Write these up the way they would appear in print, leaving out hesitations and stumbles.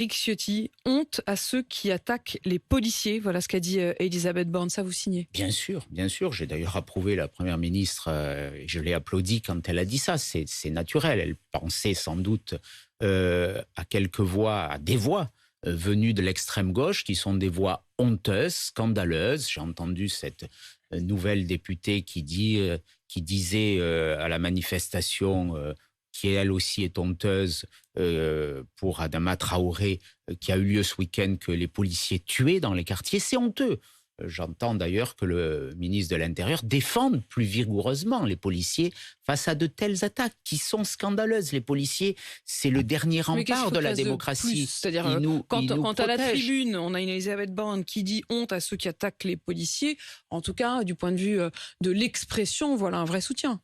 Éric Ciotti, honte à ceux qui attaquent les policiers. Voilà ce qu'a dit Elisabeth Borne. Ça, vous signez? Bien sûr, bien sûr. J'ai d'ailleurs approuvé la Première ministre, et je l'ai applaudi quand elle a dit ça. C'est naturel. Elle pensait sans doute à quelques voix, à des voix venues de l'extrême gauche, qui sont des voix honteuses, scandaleuses. J'ai entendu cette nouvelle députée qui disait à la manifestation qui elle aussi est honteuse pour Adama Traoré, qui a eu lieu ce week-end, que les policiers tués dans les quartiers, c'est honteux. J'entends d'ailleurs que le ministre de l'Intérieur défende plus vigoureusement les policiers face à de telles attaques qui sont scandaleuses. Les policiers, c'est le dernier rempart de la démocratie. C'est-à-dire, quand à la tribune, on a une Elisabeth Borne qui dit honte à ceux qui attaquent les policiers, en tout cas, du point de vue de l'expression, voilà un vrai soutien.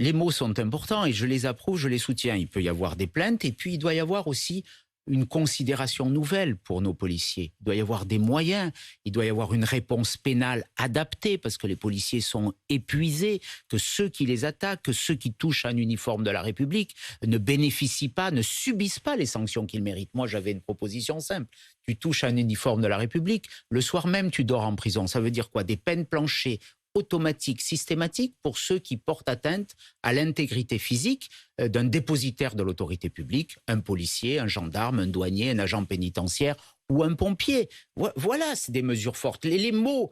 Les mots sont importants et je les approuve, je les soutiens. Il peut y avoir des plaintes et puis il doit y avoir aussi une considération nouvelle pour nos policiers. Il doit y avoir des moyens, il doit y avoir une réponse pénale adaptée parce que les policiers sont épuisés, que ceux qui les attaquent, que ceux qui touchent un uniforme de la République ne bénéficient pas, ne subissent pas les sanctions qu'ils méritent. Moi, j'avais une proposition simple. Tu touches un uniforme de la République, le soir même, tu dors en prison. Ça veut dire quoi? Des peines planchées automatique, systématique pour ceux qui portent atteinte à l'intégrité physique d'un dépositaire de l'autorité publique, un policier, un gendarme, un douanier, un agent pénitentiaire ou un pompier. Voilà, c'est des mesures fortes. Les mots,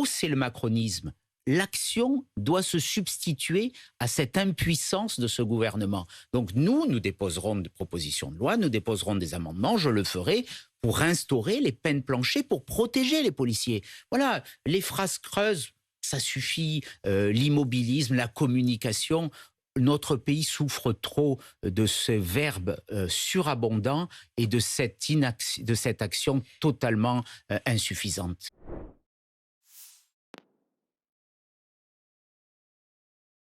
c'est le macronisme. L'action doit se substituer à cette impuissance de ce gouvernement. Donc nous déposerons des propositions de loi, nous déposerons des amendements, je le ferai pour instaurer les peines planchées, pour protéger les policiers. Voilà, les phrases creuses, ça suffit, l'immobilisme, la communication. Notre pays souffre trop de ce verbe surabondant et de cette action totalement insuffisante.